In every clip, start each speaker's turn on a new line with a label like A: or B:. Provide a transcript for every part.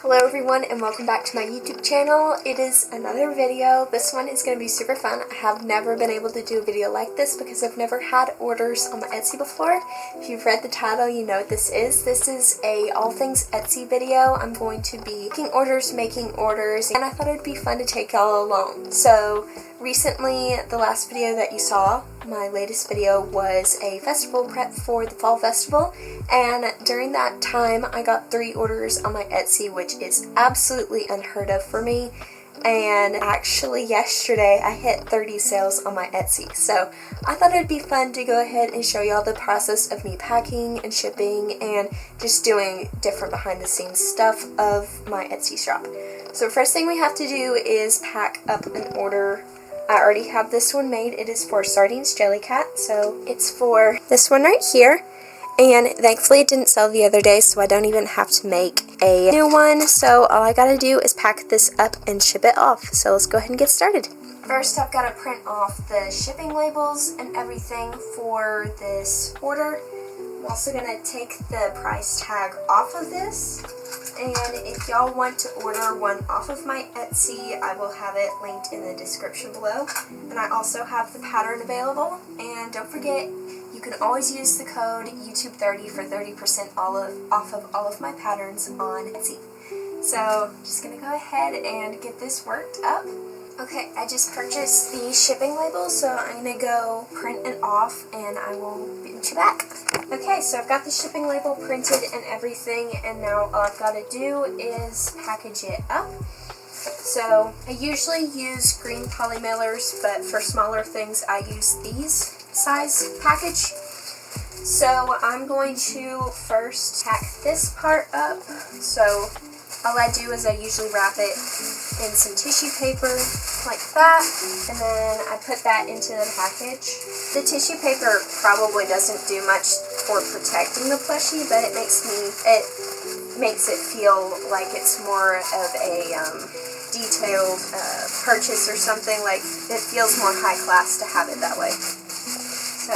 A: Hello everyone and welcome back to my YouTube channel. It is another video. This one is going to be super fun. I have never been able to do a video like this because I've never had orders on my Etsy before. If you've read the title, you know what this is. This is a all things Etsy video. I'm going to be making orders, and I thought it would be fun to take y'all along. So recently, the last video that you saw, my latest video, was a festival prep for the fall festival, and during that time I got 3 orders on my Etsy, which is absolutely unheard of for me. And actually yesterday I hit 30 sales on my Etsy, so I thought it'd be fun to go ahead and show y'all the process of me packing and shipping and just doing different behind the scenes stuff of my Etsy shop. So first thing we have to do is pack up an order. I already have this one made. It is for Sardines Jellycat, so it's for this one right here. And thankfully it didn't sell the other day, so I don't even have to make a new one. So all I gotta do is pack this up and ship it off. So let's go ahead and get started. First, I've got to print off the shipping labels and everything for this order. I'm also gonna take the price tag off of this. And if y'all want to order one off of my Etsy, I will have it linked in the description below. And I also have the pattern available. And don't forget, you can always use the code YouTube30 for 30% off of all of my patterns on Etsy. So, just going to go ahead and get this worked up. Okay, I just purchased the shipping labels, so I'm going to go print it off and I will meet you back. Okay, so I've got the shipping label printed and everything, and now all I've got to do is package it up. So, I usually use green poly mailers, but for smaller things I use these size package. So I'm going to first pack this part up. So all I do is I usually wrap it in some tissue paper like that, and then I put that into the package. The tissue paper probably doesn't do much for protecting the plushie, but it makes it feel like it's more of a detailed purchase or something. Like it feels more high class to have it that way. So,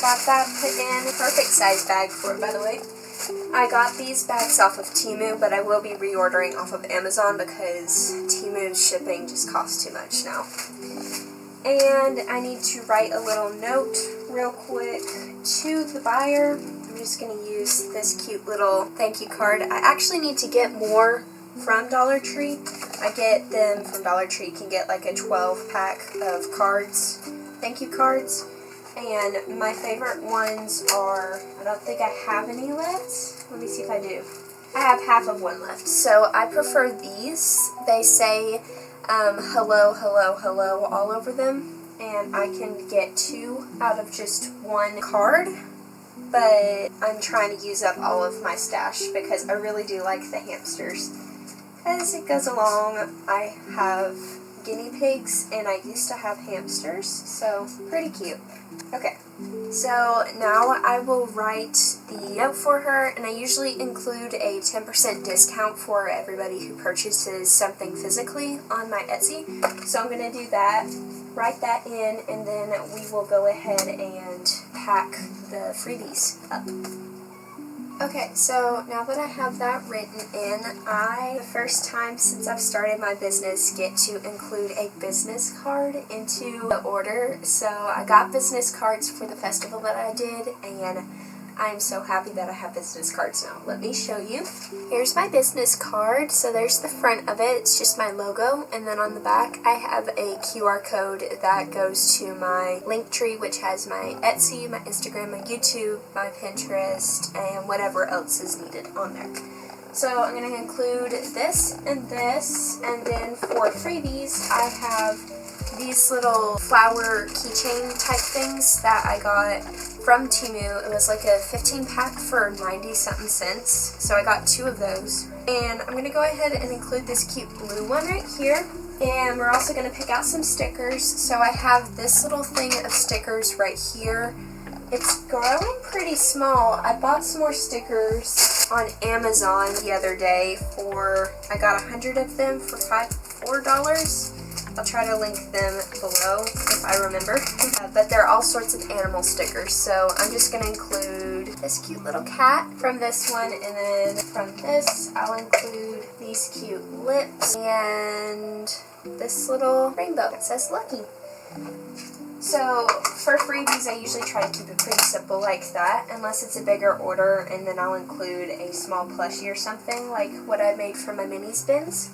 A: got that put in a perfect size bag for it, by the way. I got these bags off of Temu, but I will be reordering off of Amazon because Temu's shipping just costs too much now. And I need to write a little note real quick to the buyer. I'm just going to use this cute little thank you card. I actually need to get more from Dollar Tree. I get them from Dollar Tree. You can get like a 12-pack of cards, thank you cards. And my favorite ones are, I don't think I have any left. Let me see if I do. I have half of one left. So I prefer these. They say hello, hello, hello all over them. And I can get 2 out of just one card. But I'm trying to use up all of my stash because I really do like the hamsters. As it goes along, I have guinea pigs and I used to have hamsters. So pretty cute. Okay, so now I will write the note for her, and I usually include a 10% discount for everybody who purchases something physically on my Etsy. So I'm going to do that, write that in, and then we will go ahead and pack the freebies up. Okay, so now that I have that written in, the first time since I've started my business, get to include a business card into the order. So I got business cards for the festival that I did, and I'm so happy that I have business cards now. Let me show you. Here's my business card. So there's the front of it. It's just my logo. And then on the back, I have a QR code that goes to my Linktree, which has my Etsy, my Instagram, my YouTube, my Pinterest, and whatever else is needed on there. So I'm going to include this, and then for freebies, I have these little flower keychain type things that I got from Temu. It was like a 15-pack for 90-something cents, so I got 2 of those. And I'm going to go ahead and include this cute blue one right here. And we're also going to pick out some stickers. So I have this little thing of stickers right here. It's growing pretty small. I bought some more stickers on Amazon the other day I got 100 of them for $4. I'll try to link them below if I remember. But they're all sorts of animal stickers, so I'm just going to include this cute little cat from this one, and then from this I'll include these cute lips and this little rainbow that says Lucky. So for freebies, I usually try to keep it pretty simple like that, unless it's a bigger order, and then I'll include a small plushie or something like what I made for my mini spins.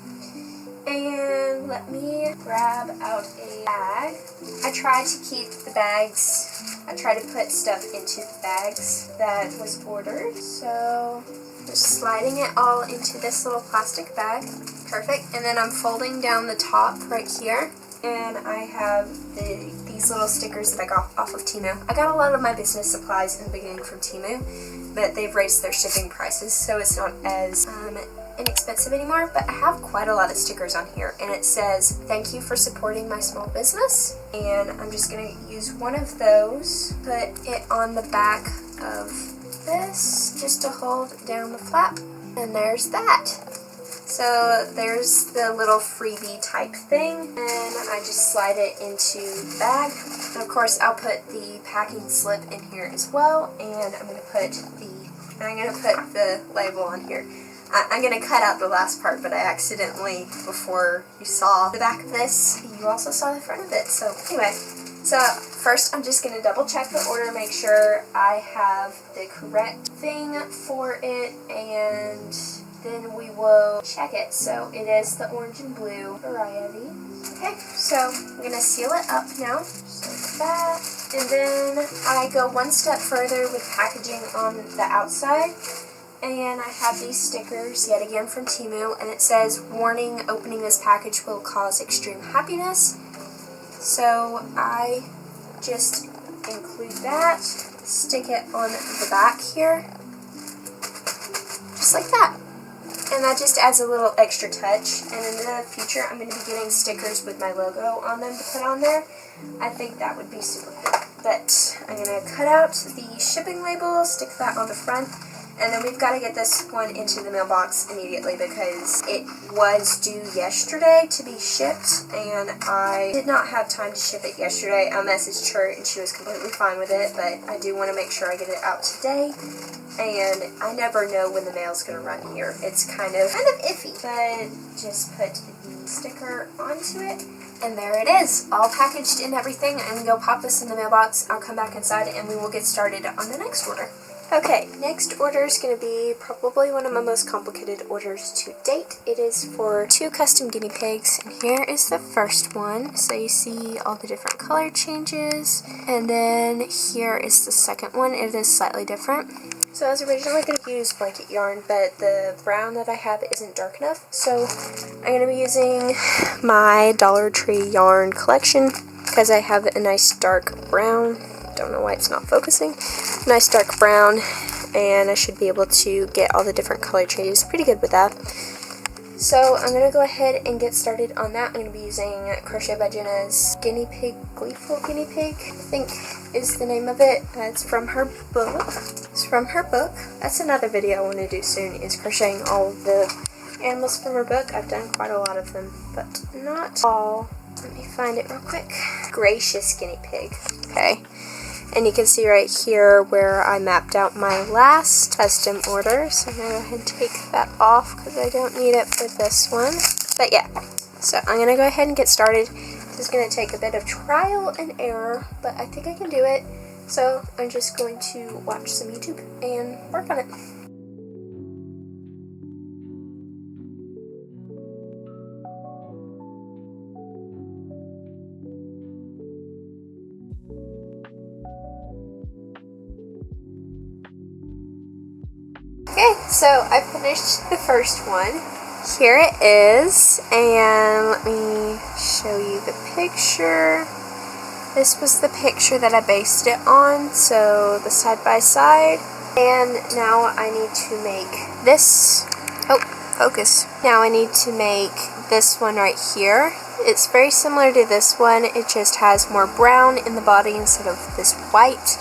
A: And let me grab out a bag. I try to keep the bags, I try to put stuff into the bags that was ordered. So just sliding it all into this little plastic bag. Perfect. And then I'm folding down the top right here. And I have these little stickers that I got off of Temu. I got a lot of my business supplies in the beginning from Temu, but they've raised their shipping prices, so it's not as inexpensive anymore. But I have quite a lot of stickers on here, and it says, "Thank you for supporting my small business." And I'm just going to use one of those, put it on the back of this, just to hold down the flap. And there's that. So there's the little freebie type thing, and I just slide it into the bag. And of course I'll put the packing slip in here as well, and I'm going to put the label on here. I'm going to cut out the last part, but I accidentally, before you saw the back of this, you also saw the front of it. So anyway, so first I'm just going to double check the order, make sure I have the correct thing for it, and then we will check it. So it is the orange and blue variety. Okay, so I'm going to seal it up now, just like that. And then I go one step further with packaging on the outside. And I have these stickers, yet again from Temu, and it says, "Warning, opening this package will cause extreme happiness." So I just include that, stick it on the back here, just like that. And that just adds a little extra touch. And in the future, I'm going to be getting stickers with my logo on them to put on there. I think that would be super cool. But I'm going to cut out the shipping label, stick that on the front. And then we've got to get this one into the mailbox immediately because it was due yesterday to be shipped, and I did not have time to ship it yesterday. I messaged her and she was completely fine with it, but I do want to make sure I get it out today. And I never know when the mail's going to run here. It's kind of iffy, but just put the sticker onto it. And there it is, all packaged and everything. I'm going to go pop this in the mailbox. I'll come back inside and we will get started on the next order. Okay, next order is going to be probably one of my most complicated orders to date. It is for 2 custom guinea pigs, and here is the first one. So you see all the different color changes, and then here is the second one. It is slightly different. So I was originally going to use blanket yarn, but the brown that I have isn't dark enough. So I'm going to be using my Dollar Tree yarn collection because I have a nice dark brown. Don't know why it's not focusing. Nice dark brown, and I should be able to get all the different color changes pretty good with that. So I'm going to go ahead and get started on that. I'm going to be using Crochet by Jenna's Guinea Pig, Gleeful Guinea Pig, I think is the name of it. It's from her book. That's another video I want to do soon, is crocheting all of the animals from her book. I've done quite a lot of them, but not all. Let me find it real quick. Gracious Guinea Pig. Okay. And you can see right here where I mapped out my last custom order. So I'm going to go ahead and take that off because I don't need it for this one. But yeah, so I'm going to go ahead and get started. This is going to take a bit of trial and error, but I think I can do it. So I'm just going to watch some YouTube and work on it. Okay, so I finished the first one. Here it is, and let me show you the picture. This was the picture that I based it on, so the side by side. And now I need to make this. Oh, focus. Now I need to make this one right here. It's very similar to this one, it just has more brown in the body instead of this white.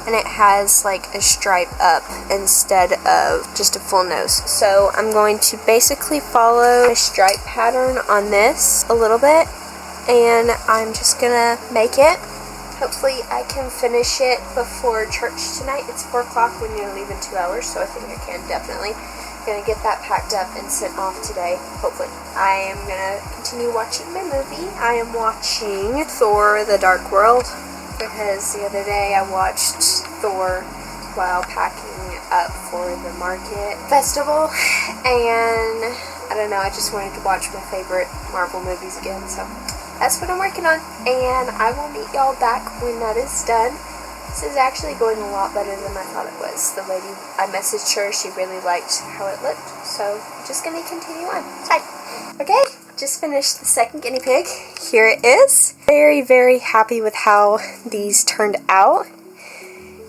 A: And it has like a stripe up instead of just a full nose. So I'm going to basically follow a stripe pattern on this a little bit, and I'm just gonna make it Hopefully I can finish it before church tonight. It's 4 o'clock. We're going to leave in 2 hours, so I think I can definitely. Going to get that packed up and sent off today, hopefully. I am going to continue watching my movie. I am watching Thor: The Dark World because the other day I watched Thor while packing up for the market festival, and I don't know, I just wanted to watch my favorite Marvel movies again, so that's what I'm working on, and I will meet y'all back when that is done. This is actually going a lot better than I thought it was. The lady, I messaged her, she really liked how it looked, so I'm just going to continue on. Okay, just finished the second guinea pig. Here it is. Very, very happy with how these turned out.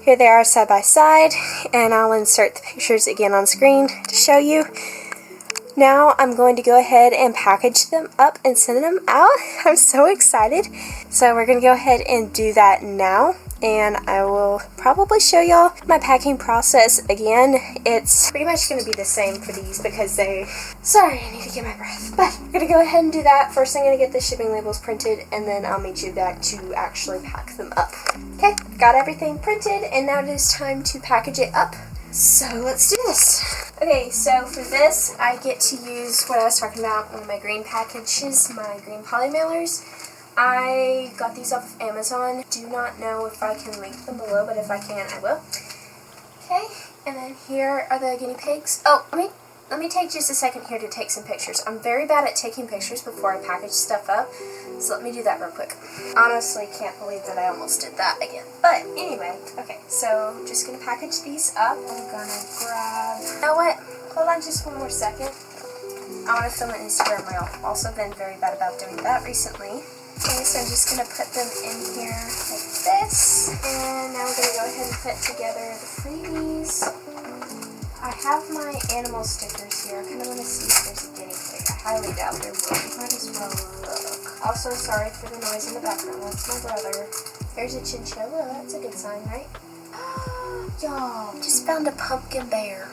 A: Here they are side by side, and I'll insert the pictures again on screen to show you. Now I'm going to go ahead and package them up and send them out. I'm so excited. So we're going to go ahead and do that now. And I will probably show y'all my packing process again. It's pretty much going to be the same for these because sorry, I need to get my breath. But I'm going to go ahead and do that. First I'm going to get the shipping labels printed, and then I'll meet you back to actually pack them up. Okay, got everything printed, and now it is time to package it up. So let's do this. Okay, so for this, I get to use what I was talking about, one of my green packages, my green poly mailers. I got these off of Amazon. Do not know if I can link them below, but if I can, I will. Okay, and then here are the guinea pigs. Oh, let me take just a second here to take some pictures. I'm very bad at taking pictures before I package stuff up, so let me do that real quick. Honestly, can't believe that I almost did that again. But anyway, okay, so just gonna package these up. I'm gonna grab, you know what? Hold on just one more second. I want to film an Instagram reel. I've also been very bad about doing that recently. Okay, so I'm just going to put them in here like this, and now we're going to go ahead and put together the freebies. I have my animal stickers here. I kind of want to see if there's a guinea pig. I highly doubt there will. Might as well look. Also, sorry for the noise in the background. That's my brother. There's a chinchilla. That's a good sign, right? Y'all, just found a pumpkin bear.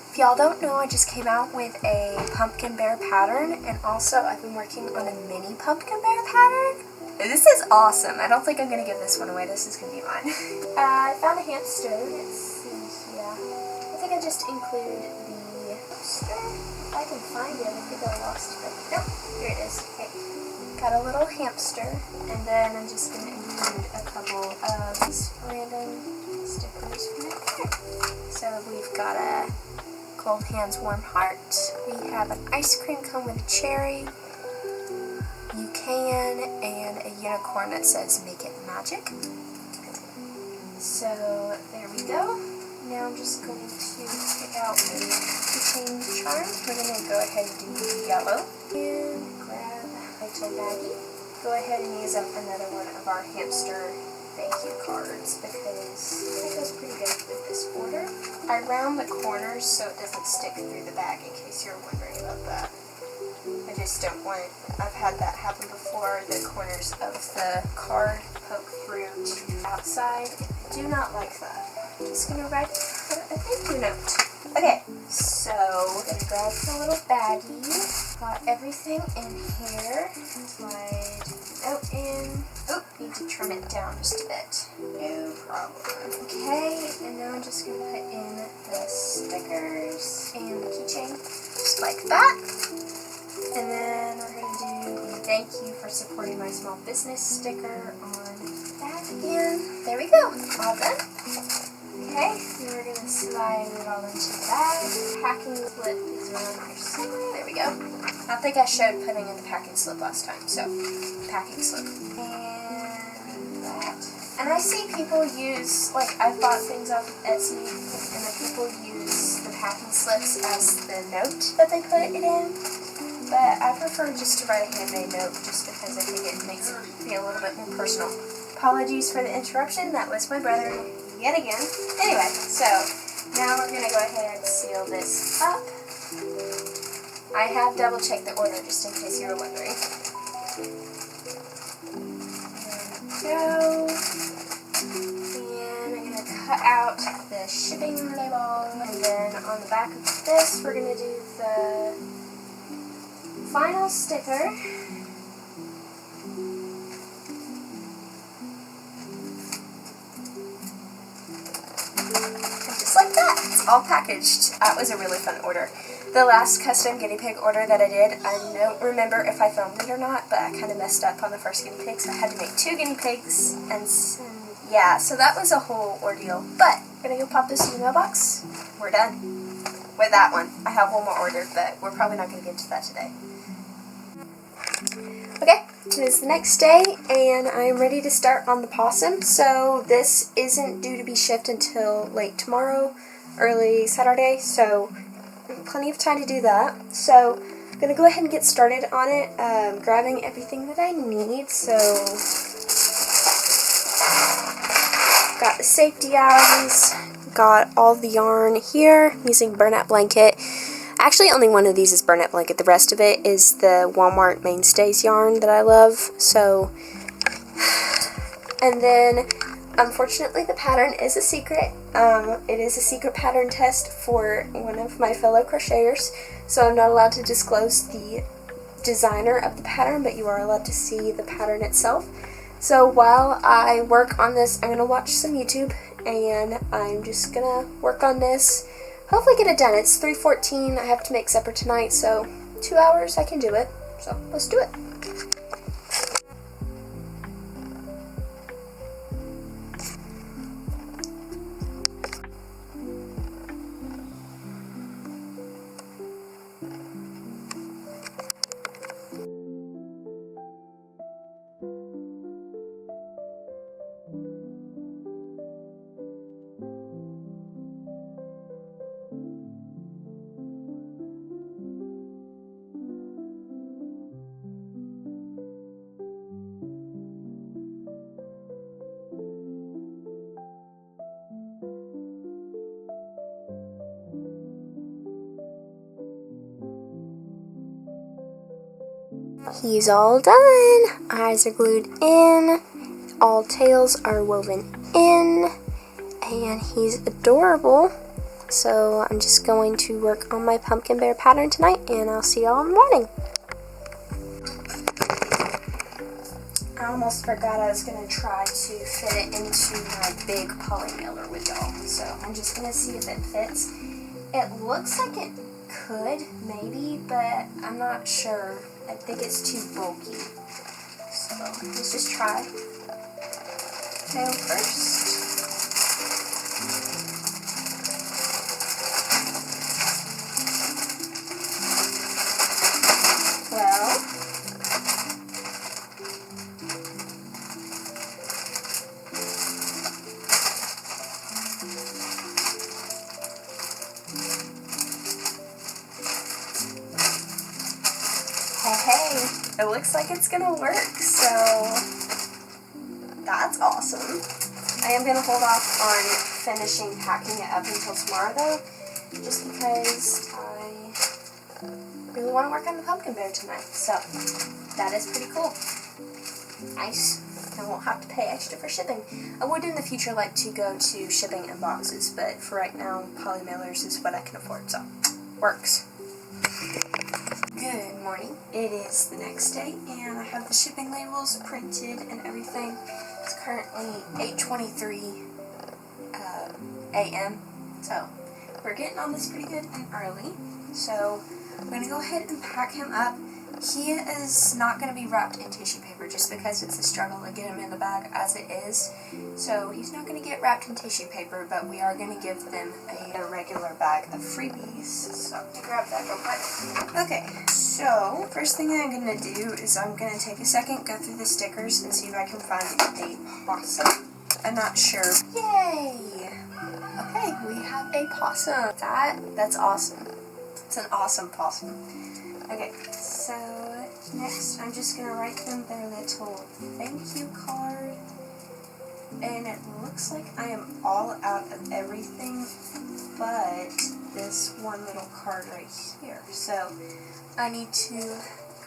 A: If y'all don't know, I just came out with a pumpkin bear pattern, and also I've been working on a mini pumpkin bear pattern. This is awesome. I don't think I'm going to give this one away. This is going to be mine. I found a hamster. Let's see here. I think I just include the hamster. If I can find it, I think I lost it. Nope, here it is. Okay. Got a little hamster, and then I'm just going to include a couple of these random stickers from right here. So we've got a cold hands, warm heart. We have an ice cream cone with a cherry, you can, and a unicorn that says make it magic. So there we go. Now I'm just going to pick out a keychain charm. We're going to go ahead and do yellow and grab a little baggie. Go ahead and use up another one of our hamster thank you cards because it goes pretty good with this order. I round the corners so it doesn't stick through the bag, in case you're wondering about that. I just don't want, I've had that happen before, the corners of the card poke through to the outside. I do not like that. I'm just going to write a thank you note. Okay, so I'm going to grab the little baggie. Got everything in here. Slide the note in. Oh, need to trim it down just a bit. No problem. Okay, and now I'm just going to put in the stickers and the keychain, just like that. And then we're going to do the thank you for supporting my small business sticker on that again. There we go. All done. Okay, then we're going to slide it all into the bag. Packing slip is around here somewhere. There we go. I think I showed putting in the packing slip last time, so packing slip. And that. And I see people use, like, I've bought things off of Etsy, and the people use the packing slips as the note that they put it in. But I prefer just to write a handmade note just because I think it makes it feel a little bit more personal. Apologies for the interruption. That was my brother yet again. Anyway, so now we're going to go ahead and seal this up. I have double checked the order just in case you were wondering. There we go. And I'm going to cut out the shipping label. And then on the back of this, we're going to do the final sticker. all packaged. That was a really fun order. The last custom guinea pig order that I did, I don't remember if I filmed it or not, but I kind of messed up on the first guinea pig, so I had to make 2 guinea pigs, and yeah, so that was a whole ordeal. But I'm gonna go pop this in the mailbox. We're done with that one. I have one more order, but we're probably not gonna get to that today. Okay, it is the next day, and I'm ready to start on the possum. So this isn't due to be shipped until late tomorrow, early Saturday, so plenty of time to do that. So I'm going to go ahead and get started on it, grabbing everything that I need. So got the safety eyes, got all the yarn here, I'm using burnout blanket. Actually, only one of these is burnout blanket. The rest of it is the Walmart Mainstays yarn that I love. So, and then unfortunately the pattern is a secret. It is a secret pattern test for one of my fellow crocheters, so I'm not allowed to disclose the designer of the pattern, but you are allowed to see the pattern itself. So while I work on this, I'm going to watch some YouTube, and I'm just going to work on this, hopefully get it done. It's 3:14, I have to make supper tonight, so 2 hours I can do it, so let's do it. He's all done. Eyes are glued in. All tails are woven in. And he's adorable. So I'm just going to work on my pumpkin bear pattern tonight, and I'll see y'all in the morning. I almost forgot I was going to try to fit it into my big poly mailer with y'all. So I'm just going to see if it fits. It looks like it could, maybe, but I'm not sure. I think it's too bulky. So let's just try. Tail first. Well, hey, it looks like it's gonna work, so that's awesome. I am gonna hold off on finishing packing it up until tomorrow though, just because I really want to work on the pumpkin bear tonight, so that is pretty cool. Nice. I won't have to pay extra for shipping. I would in the future like to go to shipping in boxes, but for right now, poly mailers is what I can afford, so works. Good morning. It is the next day, and I have the shipping labels printed and everything. It's currently 8:23 a.m., so we're getting on this pretty good and early. So I'm going to go ahead and pack him up. He is not going to be wrapped in tissue paper just because it's a struggle to get him in the bag as it is. So he's not going to get wrapped in tissue paper, but we are going to give them a regular bag of freebies. So let me grab that real quick. Okay, so first thing I'm going to do is I'm going to take a second, go through the stickers, and see if I can find a possum. I'm not sure. Yay! Okay, we have a possum. That's awesome. It's an awesome possum. Okay, so next I'm just going to write them their little thank you card. And it looks like I am all out of everything but this one little card right here. So I need to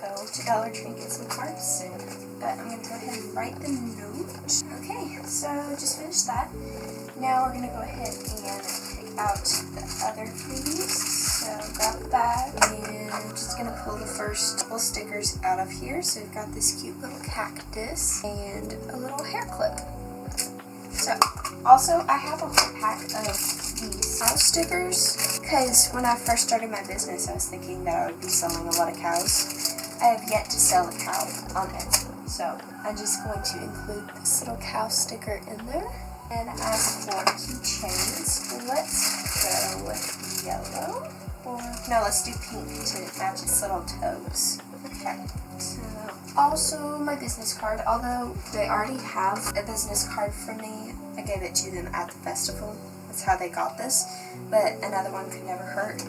A: go to Dollar Tree and get some cards soon. But I'm going to go ahead and write the note. Okay, so just finished that. Now we're going to go ahead and take out the other freebies. So grab the bag, and I'm just going to pull the first couple stickers out of here. So we've got this cute little cactus and a little hair clip. So also I have a whole pack of these cow stickers because when I first started my business, I was thinking that I would be selling a lot of cows. I have yet to sell a cow on Etsy, so I'm just going to include this little cow sticker in there. And as for keychains, let's go with yellow. Or, no, let's do pink to match its little toes. Okay. So, also my business card, although they already have a business card for me, I gave it to them at the festival. That's how they got this, but another one could never hurt.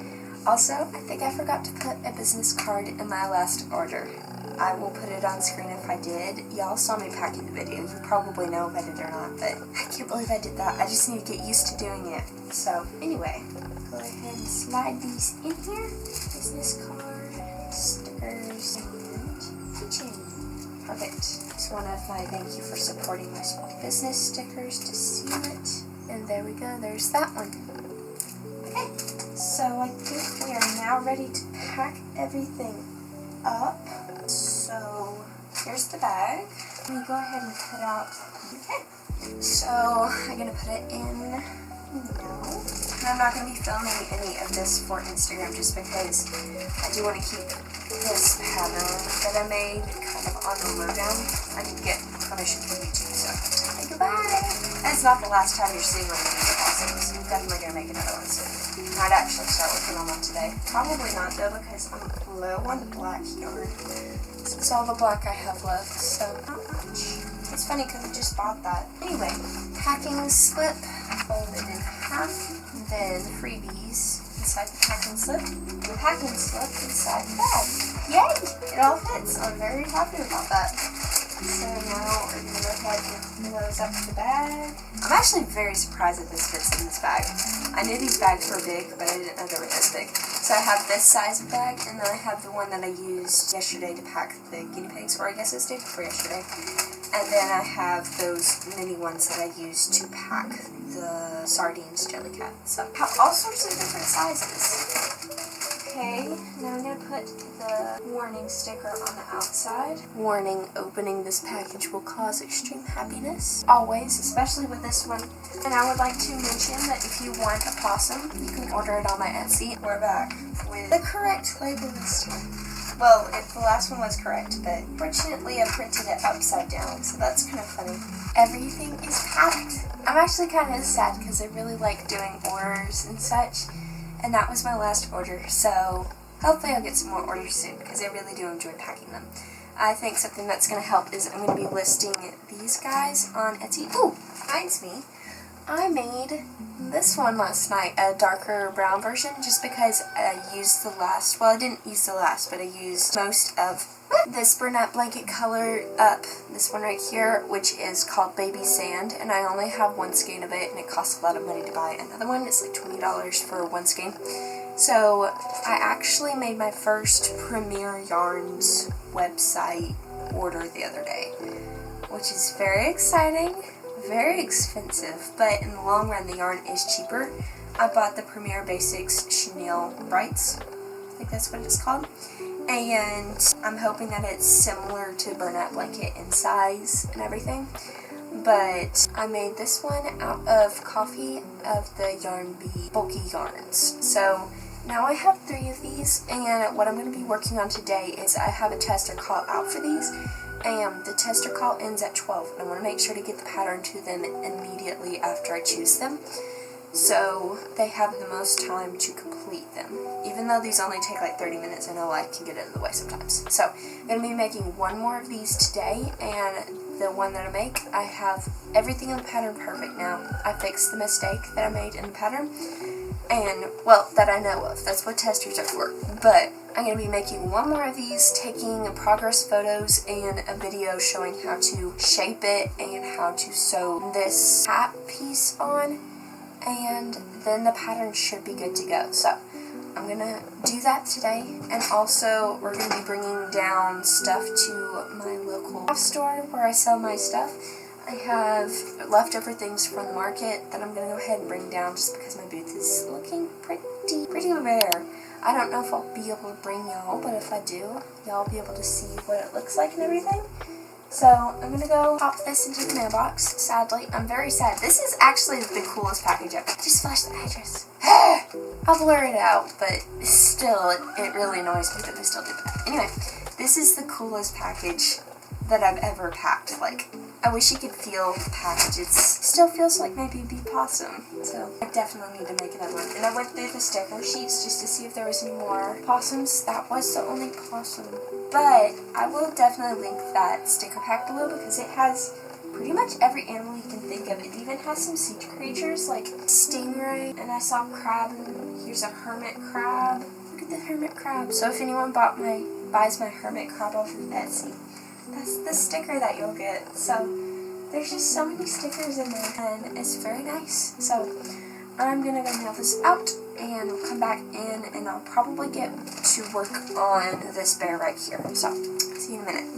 A: Also, I think I forgot to put a business card in my last order. I will put it on screen if I did. Y'all saw me packing the video. You probably know if I did or not, but I can't believe I did that. I just need to get used to doing it. So, anyway, go ahead and slide these in here. Business card, stickers, and keychain. Perfect. It's one of my thank you for supporting my small business stickers to seal it. And there we go. There's that one. Okay. So I think we are now ready to pack everything up. So here's the bag. Let me go ahead and put out. Okay. So I'm gonna put it in now. And I'm not gonna be filming any of this for Instagram just because I do want to keep this pattern that I made kind of on the lowdown. I need to get permission from YouTube, so say goodbye. And it's not the last time you're seeing one of these also, so I'm definitely gonna make another one soon. I might actually start working on one today. Probably not though, because I'm low on the black yarn. It's all the black I have left, so not much. It's funny because I just bought that. Anyway, packing slip, folded in half, then freebies inside the packing slip, the packing slip inside the bag. Yay! It all fits. I'm very happy about that. So now we're going to go ahead and close up the bag. I'm actually very surprised that this fits in this bag. I knew these bags were big, but I didn't know they were this big. So I have this size of bag, and then I have the one that I used yesterday to pack the guinea pigs, or I guess it's day before yesterday. And then I have those mini ones that I used to pack the Sardines jelly cat. So I have all sorts of different sizes. Okay, now I'm going to put the warning sticker on the outside. Warning, opening this package will cause extreme happiness. Always, especially with this one. And I would like to mention that if you want a possum, you can order it on my Etsy. We're back with the correct label this time. Well, the last one was correct, but fortunately I printed it upside down, so that's kind of funny. Everything is packed. I'm actually kind of sad because I really like doing orders and such. And that was my last order, so hopefully I'll get some more orders soon, because I really do enjoy packing them. I think something that's going to help is I'm going to be listing these guys on Etsy. Ooh, reminds me, I made this one last night, a darker brown version, just because I used the last, well I didn't use the last, but I used most of this burlap blanket color up, this one right here, which is called Baby Sand, and I only have one skein of it, and it costs a lot of money to buy another one. It's like $20 for one skein. So I actually made my first Premier Yarns website order the other day, which is very exciting, very expensive, but in the long run the yarn is cheaper. I bought the Premier Basics Chenille Brights, I think that's what it's called. And I'm hoping that it's similar to burlap blanket in size and everything. But I made this one out of Coffee of the Yarn Bee bulky yarns. So now I have 3 of these, and what I'm going to be working on today is I have a tester call out for these. And the tester call ends at 12. And I want to make sure to get the pattern to them immediately after I choose them, so they have the most time to complete them. Even though these only take like 30 minutes, I know I can get in the way sometimes. So I'm going to be making one more of these today, and the one that I make, I have everything in the pattern perfect now. I fixed the mistake that I made in the pattern, and, well, that I know of. That's what testers are for. But I'm going to be making one more of these, taking progress photos and a video showing how to shape it and how to sew this hat piece on, and then the pattern should be good to go. So I'm going to do that today, and also we're going to be bringing down stuff to my local craft store where I sell my stuff. I have leftover things from the market that I'm going to go ahead and bring down just because my booth is looking pretty bare. I don't know if I'll be able to bring y'all, but if I do, y'all will be able to see what it looks like and everything. So I'm gonna go pop this into the mailbox. Sadly, I'm very sad. This is actually the coolest package ever. Just flash the address. I'll blur it out, but still, it really annoys me that they still do that. Anyway, this is the coolest package that I've ever packed. Like, I wish you could feel the package. It still feels like maybe a bee possum. So I definitely need to make another one. And I went through the sticker sheets just to see if there was any more possums. That was the only possum. But I will definitely link that sticker pack below because it has pretty much every animal you can think of. It even has some sea creatures like stingray, and I saw crab, and here's a hermit crab. Look at the hermit crab. So if anyone buys my hermit crab off of Etsy, that's the sticker that you'll get. So there's just so many stickers in there, and it's very nice. So I'm gonna go mail this out, and we'll come back in, and I'll probably get to work on this bear right here. So see you in a minute.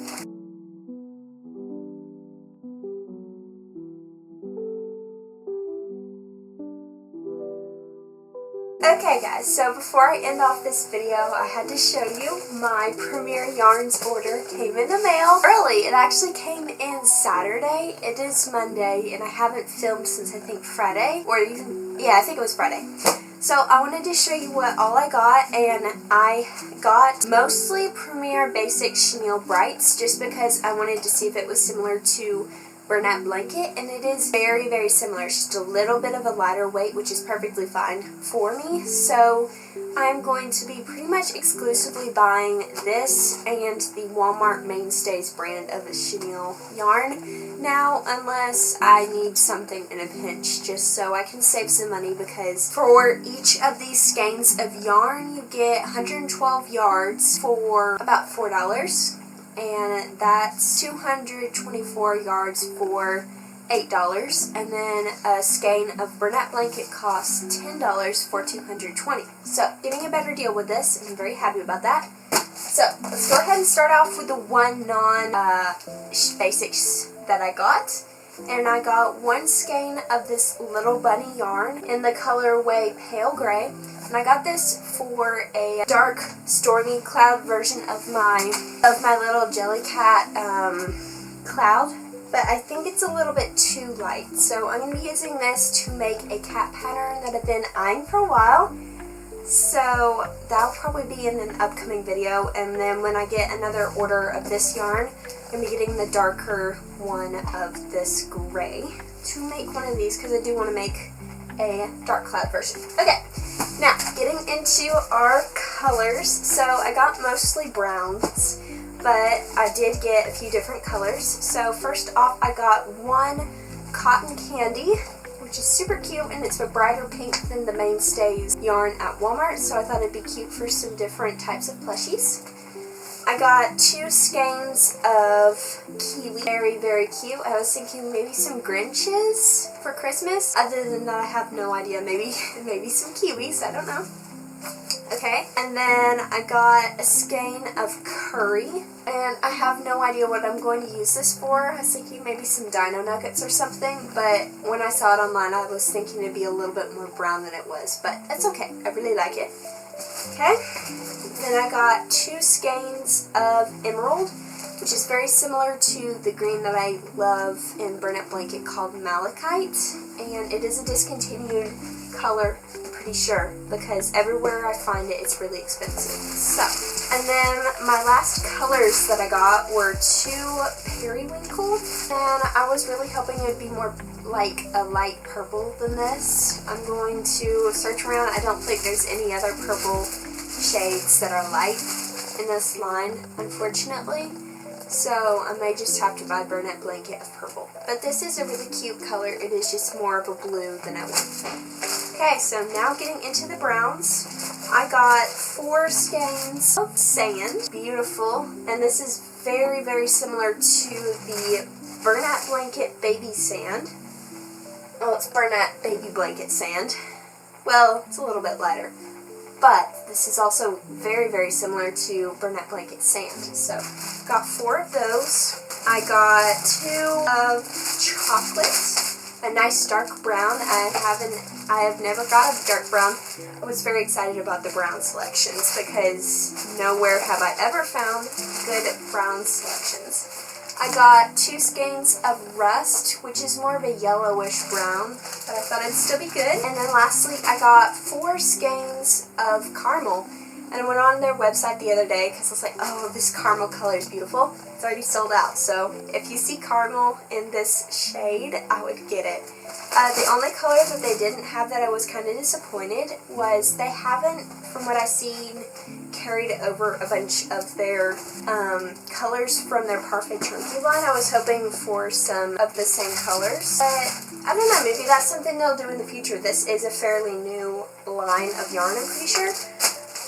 A: Okay guys, so before I end off this video, I had to show you my Premier Yarns order came in the mail early. It actually came in Saturday. It is Monday, and I haven't filmed since I think Friday, or even, yeah, I think it was Friday. So I wanted to show you what all I got, and I got mostly Premier Basic Chenille Brights just because I wanted to see if it was similar to Bernat Blanket, and it is very, very similar. It's just a little bit of a lighter weight, which is perfectly fine for me. So I'm going to be pretty much exclusively buying this and the Walmart Mainstays brand of a chenille yarn now, unless I need something in a pinch, just so I can save some money, because for each of these skeins of yarn you get 112 yards for about $4. And that's 224 yards for $8, and then a skein of Bernat Blanket costs $10 for 220. So getting a better deal with this, and I'm very happy about that. So let's go ahead and start off with the one basics that I got. And I got one skein of this Little Bunny yarn in the colorway Pale Gray. And I got this for a dark, stormy cloud version of my little Jellycat cloud. But I think it's a little bit too light. So I'm going to be using this to make a cat pattern that I've been eyeing for a while. So that'll probably be in an upcoming video. And then when I get another order of this yarn, I'm going to be getting the darker one of this gray to make one of these, because I do want to make a dark cloud version. Okay, now getting into our colors. So I got mostly browns, but I did get a few different colors. So first off, I got one Cotton Candy, which is super cute, and it's a brighter pink than the Mainstays yarn at Walmart, so I thought it'd be cute for some different types of plushies. I got two skeins of kiwi, very, very cute. I was thinking maybe some Grinches for Christmas. Other than that, I have no idea. Maybe some kiwis, I don't know. Okay, and then I got a skein of curry, and I have no idea what I'm going to use this for. I was thinking maybe some dino nuggets or something, but when I saw it online, I was thinking it'd be a little bit more brown than it was, but it's okay. I really like it. Okay, then I got two skeins of emerald, which is very similar to the green that I love in Bernat Blanket called Malachite, and it is a discontinued color, I'm pretty sure, because everywhere I find it, it's really expensive. So, and then my last colors that I got were two periwinkle, and I was really hoping it would be more like a light purple than this. I'm going to search around. I don't think there's any other purple shades that are light in this line, unfortunately. So I may just have to buy Bernat Blanket of purple. But this is a really cute color. It is just more of a blue than I want. Okay, so now getting into the browns. I got 4 skeins of sand. Beautiful. And this is very, very similar to the Bernat Blanket Baby Sand. Oh, it's Bernat Baby Blanket Sand. Well, it's a little bit lighter. But this is also very, very similar to Bernat Blanket Sand. So, got 4 of those. I got 2 of chocolate, a nice dark brown. I have never got a dark brown. I was very excited about the brown selections because nowhere have I ever found good brown selections. I got 2 skeins of Rust, which is more of a yellowish brown, but I thought it'd still be good. And then lastly, I got 4 skeins of Caramel. And I went on their website the other day because I was like, oh, this caramel color is beautiful. It's already sold out, so if you see caramel in this shade, I would get it. The only color that they didn't have that I was kind of disappointed was they haven't, from what I've seen, carried over a bunch of their colors from their Parfait Chunky line. I was hoping for some of the same colors, but I don't know, maybe that's something they'll do in the future. This is a fairly new line of yarn, I'm pretty sure.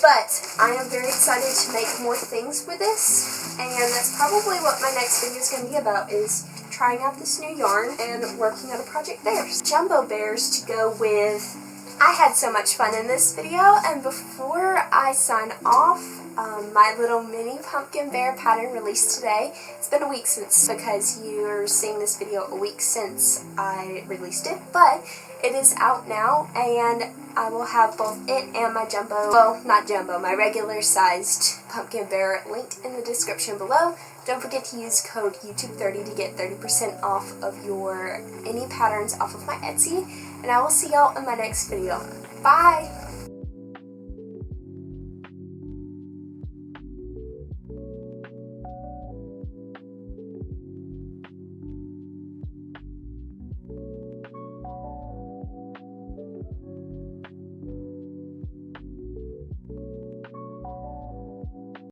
A: But I am very excited to make more things with this, and that's probably what my next video is going to be about, is trying out this new yarn and working on a project there. Jumbo bears to go with. I had so much fun in this video, and before I sign off, my little mini pumpkin bear pattern released today. It's been a week since, because you're seeing this video a week since I released it, but it is out now, and I will have both it and my jumbo, well, not jumbo, my regular sized pumpkin bear linked in the description below. Don't forget to use code YouTube30 to get 30% off of your any patterns off of my Etsy, and I will see y'all in my next video. Bye!